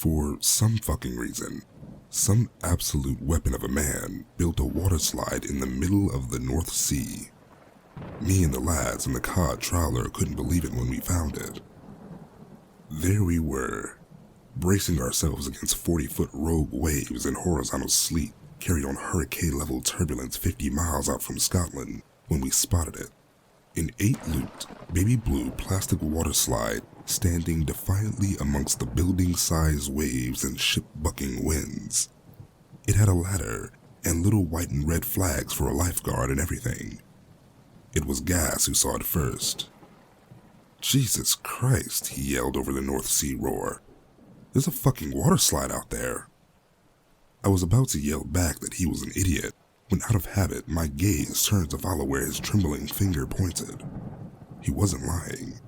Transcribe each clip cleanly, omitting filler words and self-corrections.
For some fucking reason, some absolute weapon of a man built a waterslide in the middle of the North Sea. Me and the lads in the cod trawler couldn't believe it when we found it. There we were, bracing ourselves against 40-foot rogue waves and horizontal sleet carried on hurricane-level turbulence 50 miles out from Scotland when we spotted it. An 8-looped, baby blue plastic waterslide standing defiantly amongst the building-sized waves and ship-bucking winds. It had a ladder and little white and red flags for a lifeguard and everything. It was Gas who saw it first. "Jesus Christ," he yelled over the North Sea roar. "There's a fucking waterslide out there." I was about to yell back that he was an idiot when, out of habit, my gaze turned to follow where his trembling finger pointed. He wasn't lying.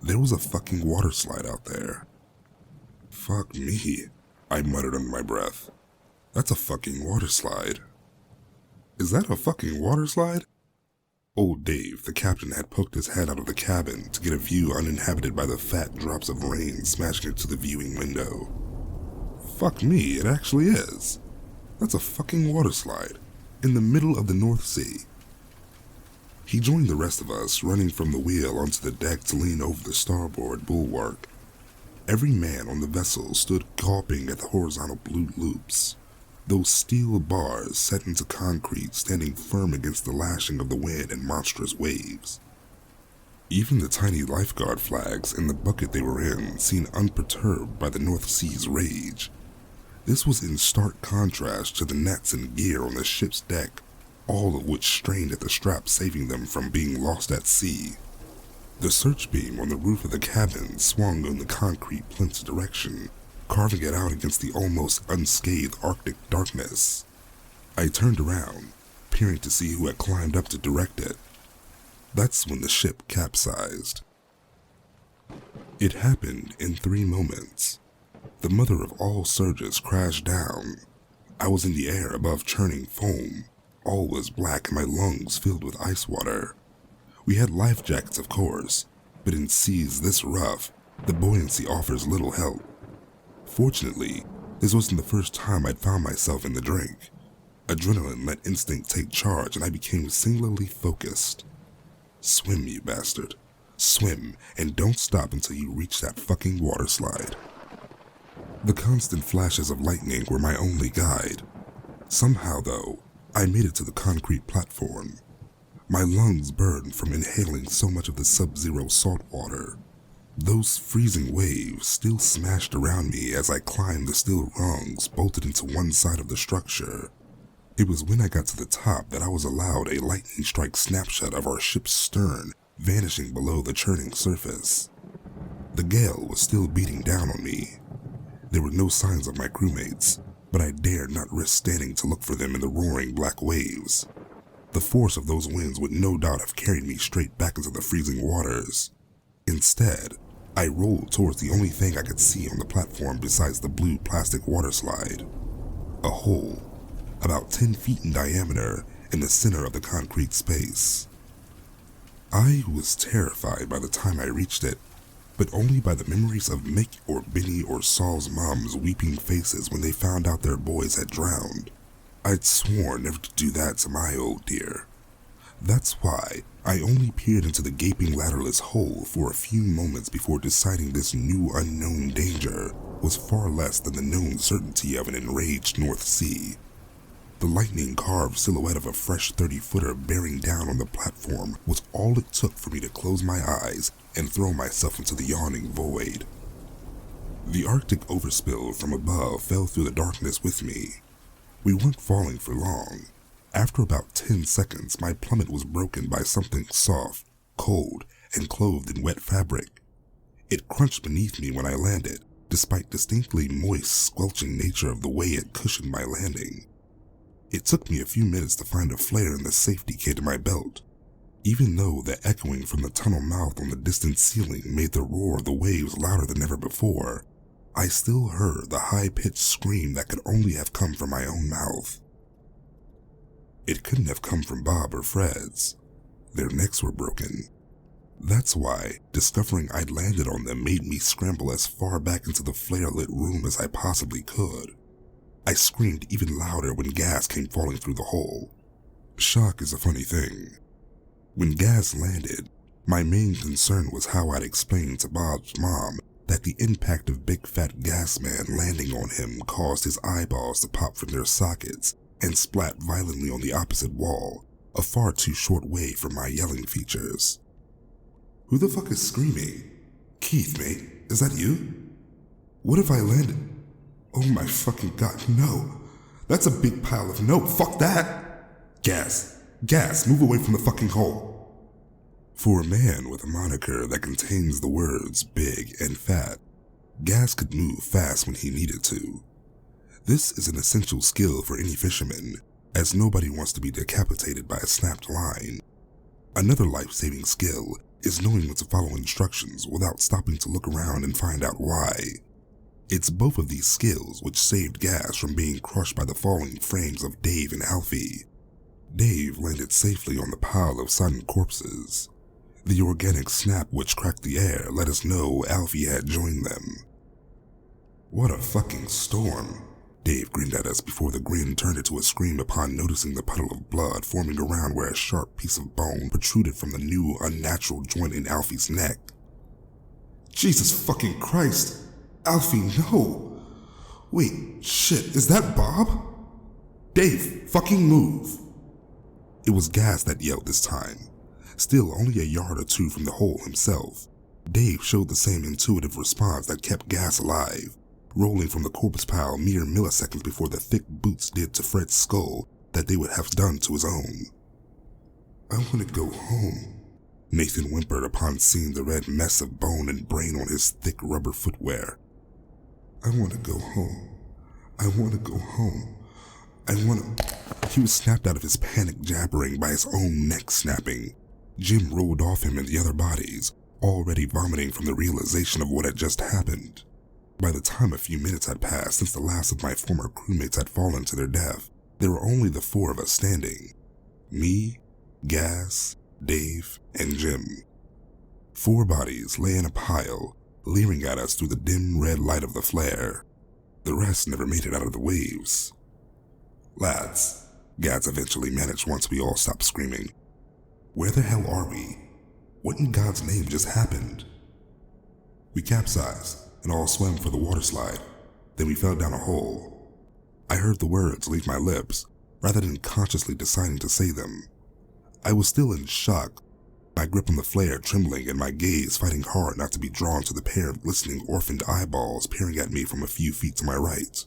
There was a fucking waterslide out there. "Fuck me," I muttered under my breath. "That's a fucking waterslide." "Is that a fucking waterslide?" Old Dave, the captain, had poked his head out of the cabin to get a view uninhabited by the fat drops of rain smashing into the viewing window. "Fuck me, it actually is. That's a fucking waterslide, in the middle of the North Sea." He joined the rest of us, running from the wheel onto the deck to lean over the starboard bulwark. Every man on the vessel stood gawping at the horizontal blue loops, those steel bars set into concrete standing firm against the lashing of the wind and monstrous waves. Even the tiny lifeguard flags in the bucket they were in seemed unperturbed by the North Sea's rage. This was in stark contrast to the nets and gear on the ship's deck, all of which strained at the straps saving them from being lost at sea. The search beam on the roof of the cabin swung in the concrete plinth's direction, carving it out against the almost unscathed Arctic darkness. I turned around, peering to see who had climbed up to direct it. That's when the ship capsized. It happened in 3 moments. The mother of all surges crashed down. I was in the air above churning foam. All was black and my lungs filled with ice water. We had life jackets, of course, but in seas this rough, the buoyancy offers little help. Fortunately, this wasn't the first time I'd found myself in the drink. Adrenaline let instinct take charge and I became singularly focused. Swim, you bastard. Swim, and don't stop until you reach that fucking waterslide. The constant flashes of lightning were my only guide. Somehow, though, I made it to the concrete platform. My lungs burned from inhaling so much of the sub-zero salt water. Those freezing waves still smashed around me as I climbed the steel rungs bolted into one side of the structure. It was when I got to the top that I was allowed a lightning-strike snapshot of our ship's stern vanishing below the churning surface. The gale was still beating down on me. There were no signs of my crewmates, but I dared not risk standing to look for them in the roaring black waves. The force of those winds would no doubt have carried me straight back into the freezing waters. Instead, I rolled towards the only thing I could see on the platform besides the blue plastic waterslide. A hole, about 10 feet in diameter, in the center of the concrete space. I was terrified by the time I reached it, but only by the memories of Mick or Benny or Saul's mom's weeping faces when they found out their boys had drowned. I'd sworn never to do that to my old dear. That's why I only peered into the gaping ladderless hole for a few moments before deciding this new unknown danger was far less than the known certainty of an enraged North Sea. The lightning-carved silhouette of a fresh 30-footer bearing down on the platform was all it took for me to close my eyes and throw myself into the yawning void. The Arctic overspill from above fell through the darkness with me. We weren't falling for long. After about 10 seconds, my plummet was broken by something soft, cold, and clothed in wet fabric. It crunched beneath me when I landed, despite distinctly moist, squelching nature of the way it cushioned my landing. It took me a few minutes to find a flare in the safety kit in my belt. Even though the echoing from the tunnel mouth on the distant ceiling made the roar of the waves louder than ever before, I still heard the high-pitched scream that could only have come from my own mouth. It couldn't have come from Bob or Fred's. Their necks were broken. That's why discovering I'd landed on them made me scramble as far back into the flare-lit room as I possibly could. I screamed even louder when gas came falling through the hole. Shock is a funny thing. When gas landed, my main concern was how I'd explain to Bob's mom that the impact of big fat gas man landing on him caused his eyeballs to pop from their sockets and splat violently on the opposite wall, a far too short way from my yelling features. Who the fuck is screaming? Keith, mate, is that you? What if I landed? Oh my fucking god, no. That's a big pile of no, fuck that. Gas, move away from the fucking hole. For a man with a moniker that contains the words big and fat, Gas could move fast when he needed to. This is an essential skill for any fisherman, as nobody wants to be decapitated by a snapped line. Another life-saving skill is knowing when to follow instructions without stopping to look around and find out why. It's both of these skills which saved Gas from being crushed by the falling frames of Dave and Alfie. Dave landed safely on the pile of sodden corpses. The organic snap which cracked the air let us know Alfie had joined them. What a fucking storm, Dave grinned at us before the grin turned into a scream upon noticing the puddle of blood forming around where a sharp piece of bone protruded from the new, unnatural joint in Alfie's neck. Jesus fucking Christ! Alfie, no! Wait, shit, is that Bob? Dave, fucking move! It was Gas that yelled this time. Still only a yard or two from the hole himself, Dave showed the same intuitive response that kept Gas alive, rolling from the corpse pile mere milliseconds before the thick boots did to Fred's skull that they would have done to his own. I want to go home, Nathan whimpered upon seeing the red mess of bone and brain on his thick rubber footwear. I want to go home. I want to go home. He was snapped out of his panic jabbering by his own neck snapping. Jim rolled off him and the other bodies, already vomiting from the realization of what had just happened. By the time a few minutes had passed since the last of my former crewmates had fallen to their death, there were only the four of us standing. Me, Gas, Dave, and Jim. 4 bodies lay in a pile, leering at us through the dim red light of the flare. The rest never made it out of the waves. Lads, Gads eventually managed once we all stopped screaming. Where the hell are we? What in God's name just happened? We capsized and all swam for the waterslide. Then we fell down a hole. I heard the words leave my lips, rather than consciously deciding to say them. I was still in shock, my grip on the flare trembling and my gaze fighting hard not to be drawn to the pair of glistening orphaned eyeballs peering at me from a few feet to my right.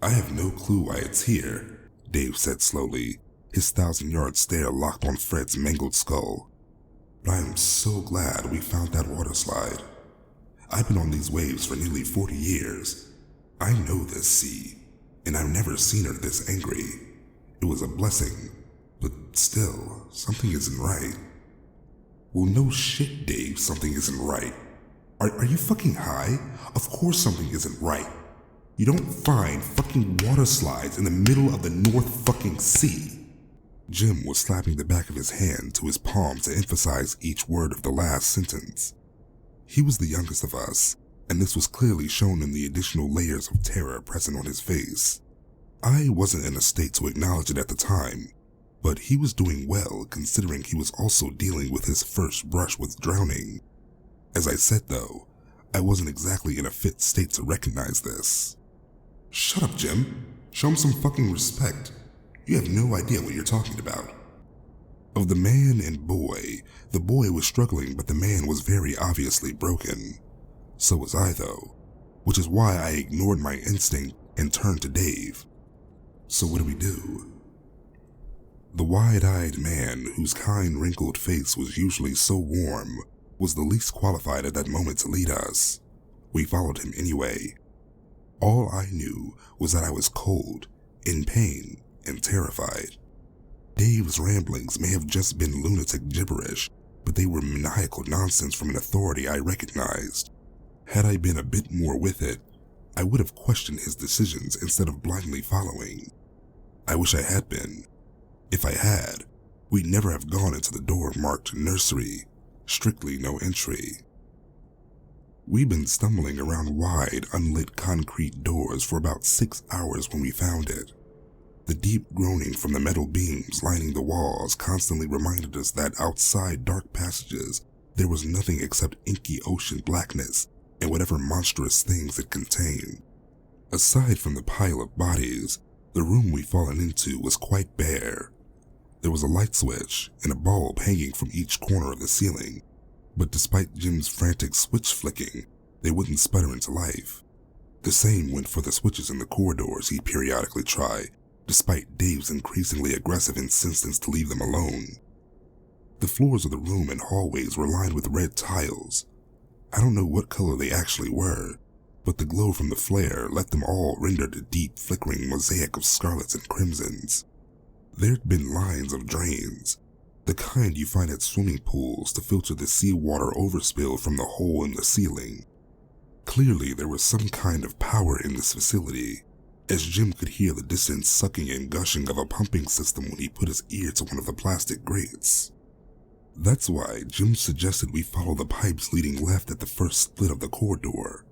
I have no clue why it's here, Dave said slowly, his 1,000-yard stare locked on Fred's mangled skull. But I am so glad we found that waterslide. I've been on these waves for nearly 40 years. I know this sea, and I've never seen her this angry. It was a blessing, but still, something isn't right. Well, no shit, Dave, something isn't right. Are you fucking high? Of course something isn't right. You don't find fucking waterslides in the middle of the North fucking Sea. Jim was slapping the back of his hand to his palm to emphasize each word of the last sentence. He was the youngest of us, and this was clearly shown in the additional layers of terror present on his face. I wasn't in a state to acknowledge it at the time, but he was doing well considering he was also dealing with his first brush with drowning. As I said though, I wasn't exactly in a fit state to recognize this. Shut up, Jim. Show him some fucking respect. You have no idea what you're talking about. Of the man and boy, the boy was struggling, but the man was very obviously broken. So was I though, which is why I ignored my instinct and turned to Dave. So what do we do? The wide-eyed man, whose kind wrinkled face was usually so warm, was the least qualified at that moment to lead us. We followed him anyway. All I knew was that I was cold, in pain, and terrified. Dave's ramblings may have just been lunatic gibberish, but they were maniacal nonsense from an authority I recognized. Had I been a bit more with it, I would have questioned his decisions instead of blindly following. I wish I had been. If I had, we'd never have gone into the door marked nursery, strictly no entry. We'd been stumbling around wide, unlit concrete doors for about 6 hours when we found it. The deep groaning from the metal beams lining the walls constantly reminded us that outside dark passages, there was nothing except inky ocean blackness and whatever monstrous things it contained. Aside from the pile of bodies, the room we'd fallen into was quite bare. There was a light switch and a bulb hanging from each corner of the ceiling, but despite Jim's frantic switch flicking, they wouldn't sputter into life. The same went for the switches in the corridors he'd periodically try, despite Dave's increasingly aggressive insistence to leave them alone. The floors of the room and hallways were lined with red tiles. I don't know what color they actually were, but the glow from the flare let them all render a deep, flickering mosaic of scarlets and crimsons. There'd been lines of drains, the kind you find at swimming pools to filter the seawater overspill from the hole in the ceiling. Clearly, there was some kind of power in this facility, as Jim could hear the distant sucking and gushing of a pumping system when he put his ear to one of the plastic grates. That's why Jim suggested we follow the pipes leading left at the first split of the corridor.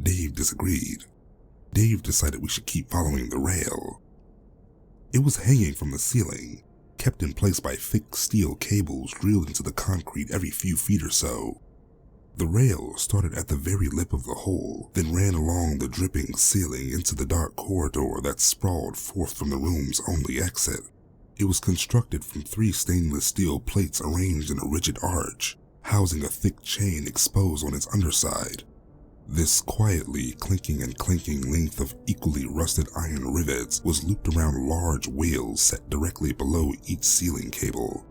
Dave disagreed. Dave decided we should keep following the rail. It was hanging from the ceiling, kept in place by thick steel cables drilled into the concrete every few feet or so. The rail started at the very lip of the hole, then ran along the dripping ceiling into the dark corridor that sprawled forth from the room's only exit. It was constructed from 3 stainless steel plates arranged in a rigid arch, housing a thick chain exposed on its underside. This quietly clinking and clanking length of equally rusted iron rivets was looped around large wheels set directly below each ceiling cable.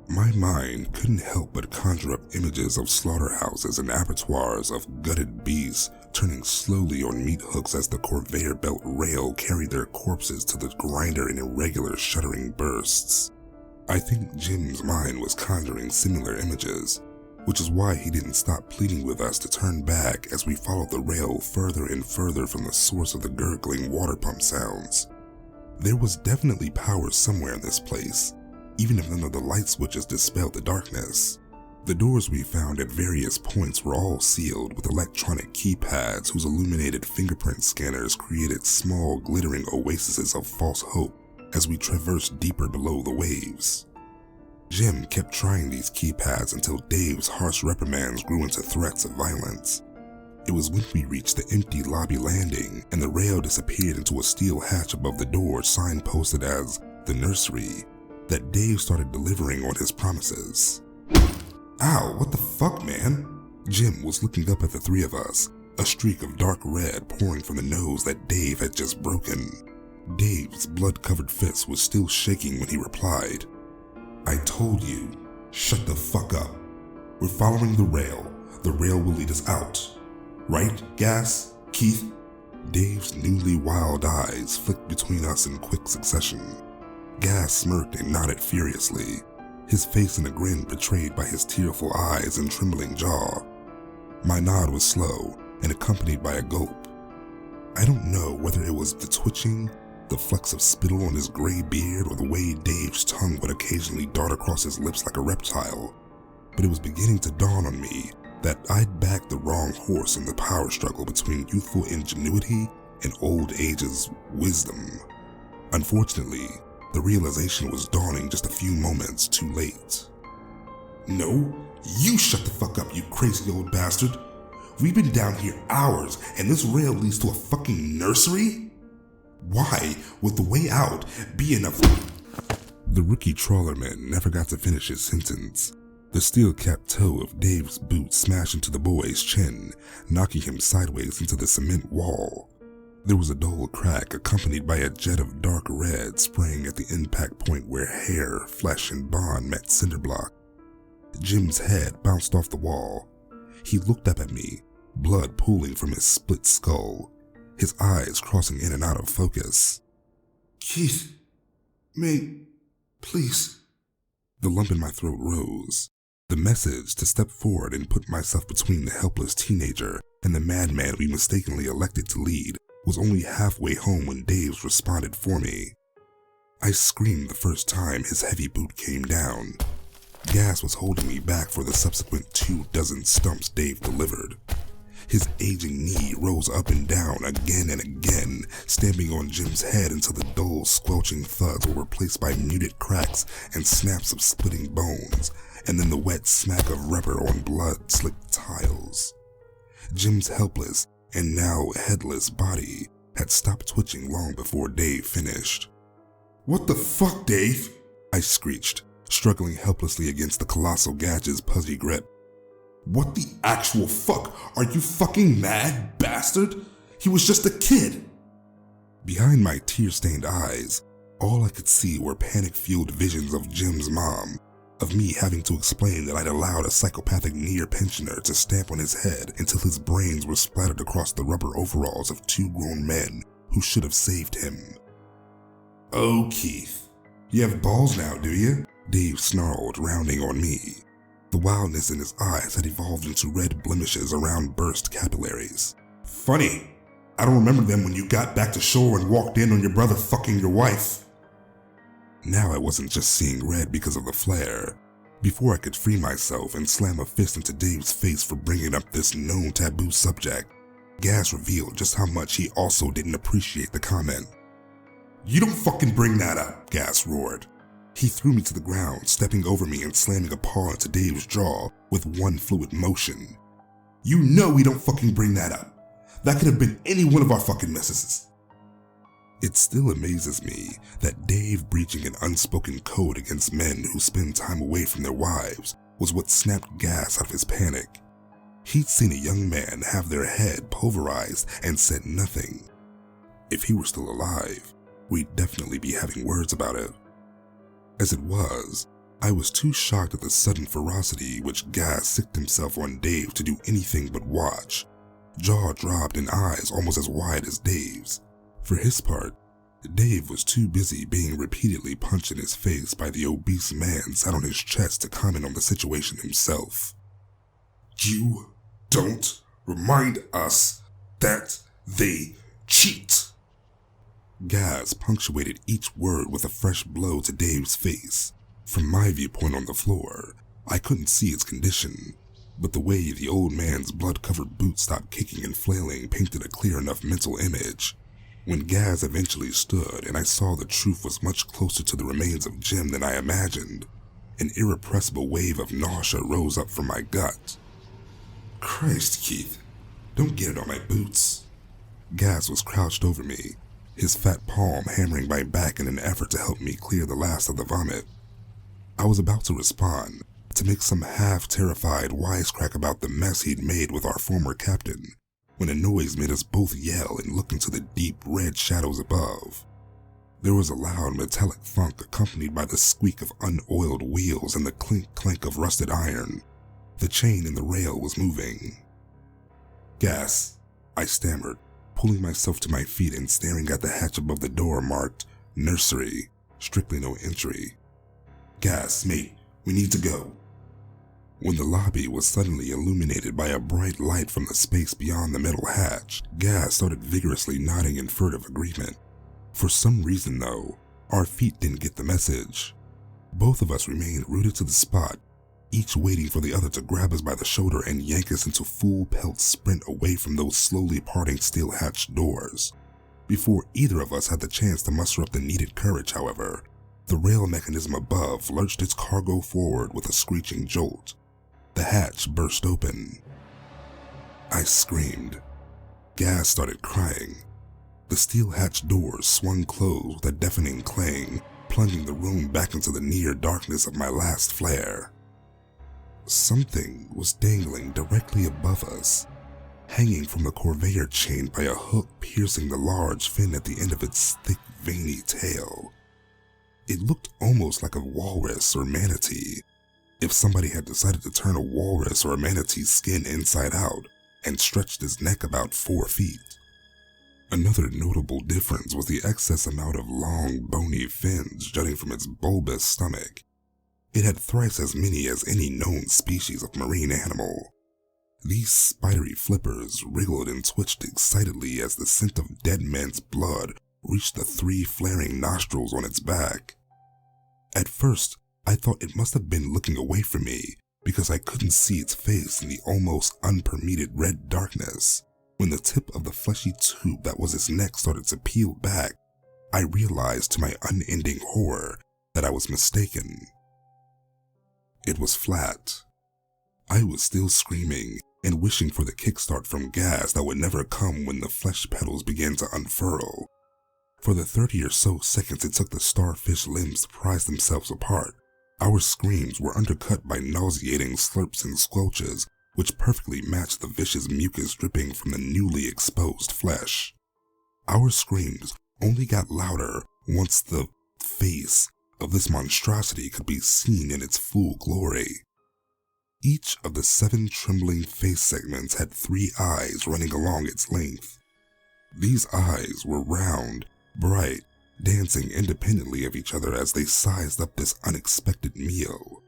My mind couldn't help but conjure up images of slaughterhouses and abattoirs of gutted beasts turning slowly on meat hooks as the conveyor belt rail carried their corpses to the grinder in irregular shuddering bursts. I think Jim's mind was conjuring similar images, which is why he didn't stop pleading with us to turn back as we followed the rail further and further from the source of the gurgling water pump sounds. There was definitely power somewhere in this place, even if none of the light switches dispelled the darkness. The doors we found at various points were all sealed with electronic keypads whose illuminated fingerprint scanners created small glittering oases of false hope as we traversed deeper below the waves. Jim kept trying these keypads until Dave's harsh reprimands grew into threats of violence. It was when we reached the empty lobby landing and the rail disappeared into a steel hatch above the door signposted as the nursery that Dave started delivering on his promises. Ow, what the fuck, man? Jim was looking up at the 3 of us, a streak of dark red pouring from the nose that Dave had just broken. Dave's blood-covered fist was still shaking when he replied, I told you, shut the fuck up. We're following the rail. The rail will lead us out. Right, Gas? Keith? Dave's newly wild eyes flicked between us in quick succession. Gas smirked and nodded furiously, his face in a grin betrayed by his tearful eyes and trembling jaw. My nod was slow and accompanied by a gulp. I don't know whether it was the twitching, the flecks of spittle on his gray beard, or the way Dave's tongue would occasionally dart across his lips like a reptile, but it was beginning to dawn on me that I'd backed the wrong horse in the power struggle between youthful ingenuity and old age's wisdom. Unfortunately, the realization was dawning just a few moments too late. No, you shut the fuck up, you crazy old bastard. We've been down here hours and this rail leads to a fucking nursery? Why would the way out be enough? The rookie trawlerman never got to finish his sentence. The steel-capped toe of Dave's boot smashed into the boy's chin, knocking him sideways into the cement wall. There was a dull crack accompanied by a jet of dark red spraying at the impact point where hair, flesh, and bone met cinderblock. Jim's head bounced off the wall. He looked up at me, blood pooling from his split skull, his eyes crossing in and out of focus. Keith, mate, please. The lump in my throat rose. The message to step forward and put myself between the helpless teenager and the madman we mistakenly elected to lead was only halfway home when Dave's responded for me. I screamed the first time his heavy boot came down. Gas was holding me back for the subsequent 24 stumps Dave delivered. His aging knee rose up and down again and again, stamping on Jim's head until the dull, squelching thuds were replaced by muted cracks and snaps of splitting bones, and then the wet smack of rubber on blood-slicked tiles. Jim's helpless and now headless body had stopped twitching long before Dave finished. "What the fuck, Dave?" I screeched, struggling helplessly against the colossal gadget's pudgy grip. "What the actual fuck? Are you fucking mad, bastard? He was just a kid!" Behind my tear-stained eyes, all I could see were panic-fueled visions of Jim's mom, of me having to explain that I'd allowed a psychopathic near-pensioner to stamp on his head until his brains were splattered across the rubber overalls of 2 grown men who should have saved him. "Oh, Keith, you have balls now, do you?" Dave snarled, rounding on me. The wildness in his eyes had evolved into red blemishes around burst capillaries. "Funny, I don't remember them when you got back to shore and walked in on your brother fucking your wife." Now I wasn't just seeing red because of the flare. Before I could free myself and slam a fist into Dave's face for bringing up this known taboo subject, Gas revealed just how much he also didn't appreciate the comment. "You don't fucking bring that up," Gas roared. He threw me to the ground, stepping over me and slamming a paw into Dave's jaw with one fluid motion. "You know we don't fucking bring that up. That could have been any one of our fucking misses." It still amazes me that Dave breaching an unspoken code against men who spend time away from their wives was what snapped Gas out of his panic. He'd seen a young man have their head pulverized and said nothing. If he were still alive, we'd definitely be having words about it. As it was, I was too shocked at the sudden ferocity which Gas sicked himself on Dave to do anything but watch, jaw dropped and eyes almost as wide as Dave's. For his part, Dave was too busy being repeatedly punched in his face by the obese man sat on his chest to comment on the situation himself. "You don't remind us that they cheat." Gas punctuated each word with a fresh blow to Dave's face. From my viewpoint on the floor, I couldn't see its condition, but the way the old man's blood-covered boots stopped kicking and flailing painted a clear enough mental image. When Gas eventually stood and I saw the truth was much closer to the remains of Jim than I imagined, an irrepressible wave of nausea rose up from my gut. "Christ, Keith, don't get it on my boots." Gas was crouched over me, his fat palm hammering my back in an effort to help me clear the last of the vomit. I was about to respond, to make some half-terrified wisecrack about the mess he'd made with our former captain, when a noise made us both yell and look into the deep red shadows above. There was a loud metallic thunk accompanied by the squeak of unoiled wheels and the clink-clank of rusted iron. The chain in the rail was moving. "Gas," I stammered, pulling myself to my feet and staring at the hatch above the door marked "Nursery, strictly no entry." "Gas, mate, we need to go." When the lobby was suddenly illuminated by a bright light from the space beyond the metal hatch, Gas started vigorously nodding in furtive agreement. For some reason, though, our feet didn't get the message. Both of us remained rooted to the spot, each waiting for the other to grab us by the shoulder and yank us into full-pelt sprint away from those slowly parting steel hatch doors. Before either of us had the chance to muster up the needed courage, however, the rail mechanism above lurched its cargo forward with a screeching jolt. The hatch burst open. I screamed. Gas started crying. The steel hatch doors swung closed with a deafening clang, plunging the room back into the near darkness of my last flare. Something was dangling directly above us, hanging from the conveyor chain by a hook piercing the large fin at the end of its thick, veiny tail. It looked almost like a walrus or manatee, if somebody had decided to turn a walrus or a manatee's skin inside out and stretched its neck about 4 feet. Another notable difference was the excess amount of long, bony fins jutting from its bulbous stomach. It had thrice as many as any known species of marine animal. These spidery flippers wriggled and twitched excitedly as the scent of dead men's blood reached the 3 flaring nostrils on its back. At first, I thought it must have been looking away from me because I couldn't see its face in the almost unpermeated red darkness. When the tip of the fleshy tube that was its neck started to peel back, I realized to my unending horror that I was mistaken. It was flat. I was still screaming and wishing for the kickstart from gas that would never come when the flesh petals began to unfurl. For the 30 or so seconds it took the starfish limbs to prise themselves apart, our screams were undercut by nauseating slurps and squelches which perfectly matched the vicious mucus dripping from the newly exposed flesh. Our screams only got louder once the face of this monstrosity could be seen in its full glory. Each of the 7 trembling face segments had 3 eyes running along its length. These eyes were round, bright, dancing independently of each other as they sized up this unexpected meal.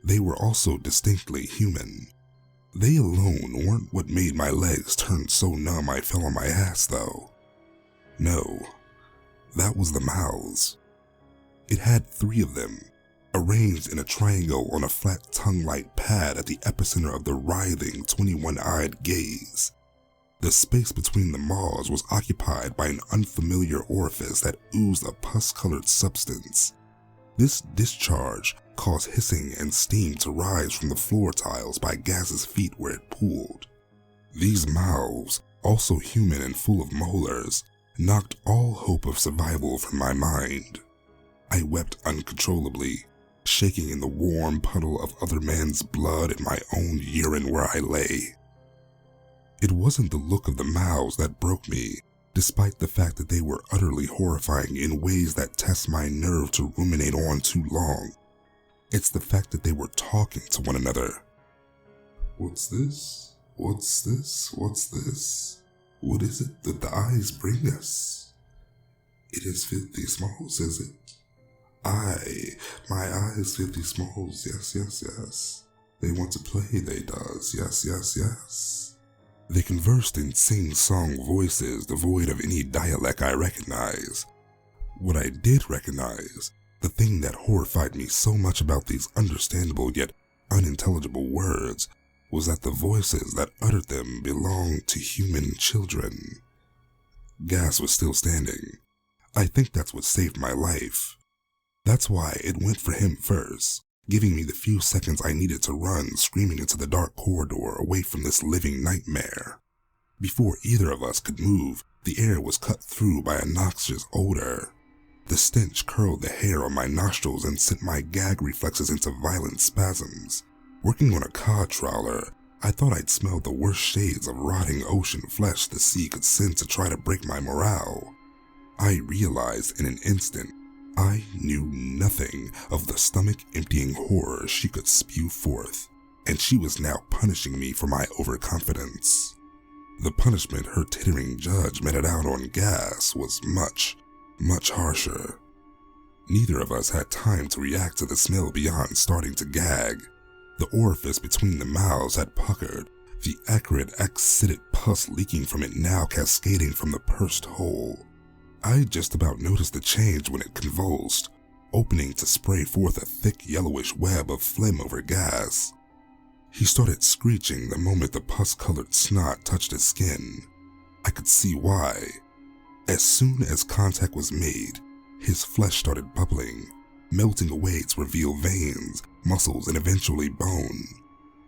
They were also distinctly human. They alone weren't what made my legs turn so numb I fell on my ass, though. No, that was the mouths. It had 3 of them, arranged in a triangle on a flat tongue-like pad at the epicenter of the writhing 21-eyed gaze. The space between the maws was occupied by an unfamiliar orifice that oozed a pus-colored substance. This discharge caused hissing and steam to rise from the floor tiles by Gaz's feet where it pooled. These mouths, also human and full of molars, knocked all hope of survival from my mind. I wept uncontrollably, shaking in the warm puddle of other men's blood and my own urine where I lay. It wasn't the look of the mouths that broke me, despite the fact that they were utterly horrifying in ways that test my nerve to ruminate on too long. It's the fact that they were talking to one another. "What's this? What's this? What's this? What is it that the eyes bring us? It is filthy smalls, is it? Aye, my eyes filthy smalls, yes, yes, yes. They want to play, they does, yes, yes, yes." They conversed in sing-song voices devoid of any dialect I recognize. What I did recognize, the thing that horrified me so much about these understandable yet unintelligible words, was that the voices that uttered them belonged to human children. Gas was still standing. I think that's what saved my life. That's why it went for him first, giving me the few seconds I needed to run screaming into the dark corridor away from this living nightmare. Before either of us could move, the air was cut through by a noxious odor. The stench curled the hair on my nostrils and sent my gag reflexes into violent spasms. Working on a cod trawler, I thought I'd smelled the worst shades of rotting ocean flesh the sea could send to try to break my morale. I realized in an instant I knew nothing of the stomach-emptying horror she could spew forth, and she was now punishing me for my overconfidence. The punishment her tittering judge meted out on Gas was much, much harsher. Neither of us had time to react to the smell beyond starting to gag. The orifice between the mouths had puckered, the acrid, acidic pus leaking from it now cascading from the pursed hole. I just about noticed the change when it convulsed, opening to spray forth a thick yellowish web of phlegm over Gas. He started screeching the moment the pus-colored snot touched his skin. I could see why. As soon as contact was made, his flesh started bubbling, melting away to reveal veins, muscles, and eventually bone.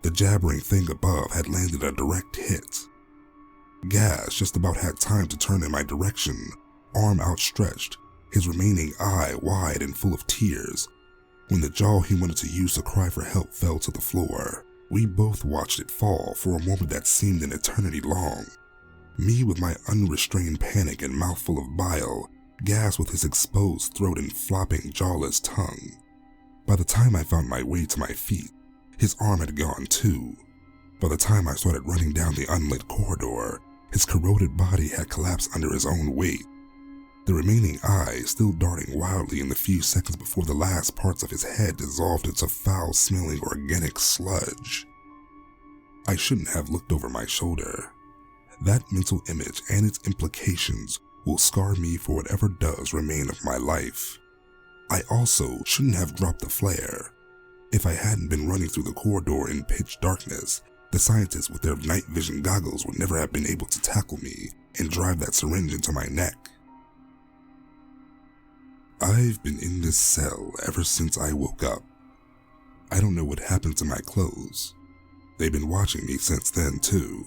The jabbering thing above had landed a direct hit. Gas just about had time to turn in my direction, arm outstretched, his remaining eye wide and full of tears. When the jaw he wanted to use to cry for help fell to the floor, we both watched it fall for a moment that seemed an eternity long. Me with my unrestrained panic and mouthful of bile, Gas with his exposed throat and flopping jawless tongue. By the time I found my way to my feet, his arm had gone too. By the time I started running down the unlit corridor, his corroded body had collapsed under his own weight. The remaining eye still darting wildly in the few seconds before the last parts of his head dissolved into foul-smelling organic sludge. I shouldn't have looked over my shoulder. That mental image and its implications will scar me for whatever does remain of my life. I also shouldn't have dropped the flare. If I hadn't been running through the corridor in pitch darkness, the scientists with their night vision goggles would never have been able to tackle me and drive that syringe into my neck. I've been in this cell ever since I woke up. I don't know what happened to my clothes. They've been watching me since then too.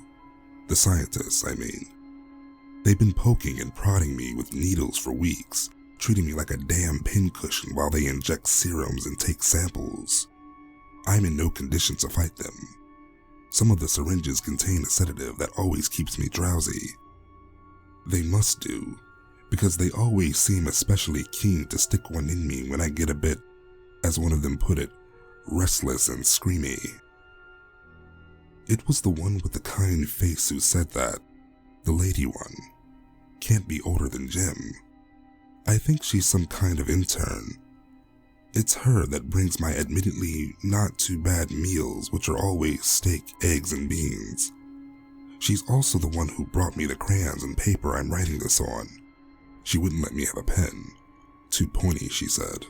The scientists, I mean. They've been poking and prodding me with needles for weeks, treating me like a damn pincushion while they inject serums and take samples. I'm in no condition to fight them. Some of the syringes contain a sedative that always keeps me drowsy. They must do, because they always seem especially keen to stick one in me when I get a bit, as one of them put it, restless and screamy. It was the one with the kind face who said that, the lady one. Can't be older than Jim. I think she's some kind of intern. It's her that brings my admittedly not too bad meals, which are always steak, eggs, and beans. She's also the one who brought me the crayons and paper I'm writing this on. She wouldn't let me have a pen. Too pointy, she said.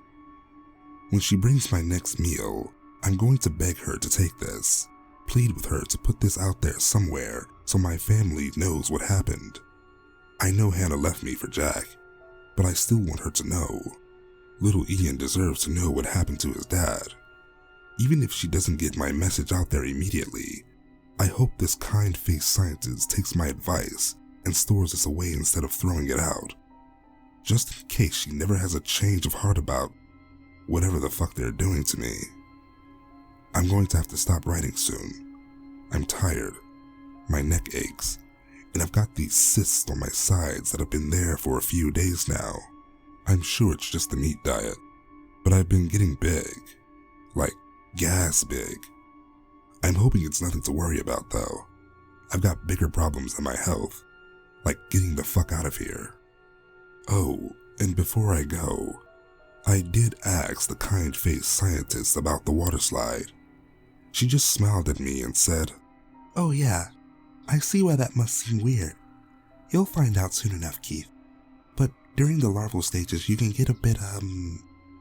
When she brings my next meal, I'm going to beg her to take this, plead with her to put this out there somewhere so my family knows what happened. I know Hannah left me for Jack, but I still want her to know. Little Ian deserves to know what happened to his dad. Even if she doesn't get my message out there immediately, I hope this kind-faced scientist takes my advice and stores this away instead of throwing it out. Just in case she never has a change of heart about whatever the fuck they're doing to me. I'm going to have to stop writing soon. I'm tired, my neck aches, and I've got these cysts on my sides that have been there for a few days now. I'm sure it's just the meat diet, but I've been getting big, like gas big. I'm hoping it's nothing to worry about though. I've got bigger problems than my health, like getting the fuck out of here. Oh, and before I go, I did ask the kind-faced scientist about the waterslide. She just smiled at me and said, "Oh yeah, I see why that must seem weird. You'll find out soon enough, Keith. But during the larval stages, you can get a bit,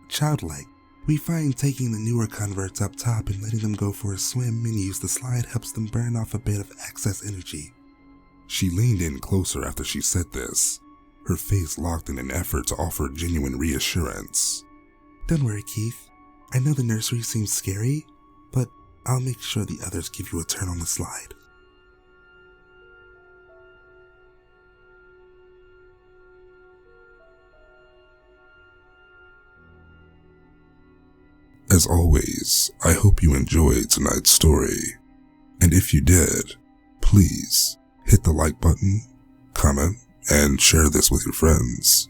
childlike. We find taking the newer converts up top and letting them go for a swim and use the slide helps them burn off a bit of excess energy." She leaned in closer after she said this, her face locked in an effort to offer genuine reassurance. "Don't worry, Keith. I know the nursery seems scary, but I'll make sure the others give you a turn on the slide." As always, I hope you enjoyed tonight's story, and if you did, please hit the like button, comment, and share this with your friends.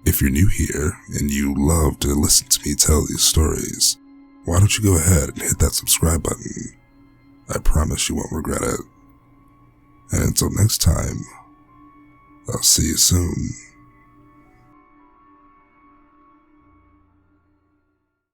If you're new here and you love to listen to me tell these stories, why don't you go ahead and hit that subscribe button? I promise you won't regret it. And until next time, I'll see you soon.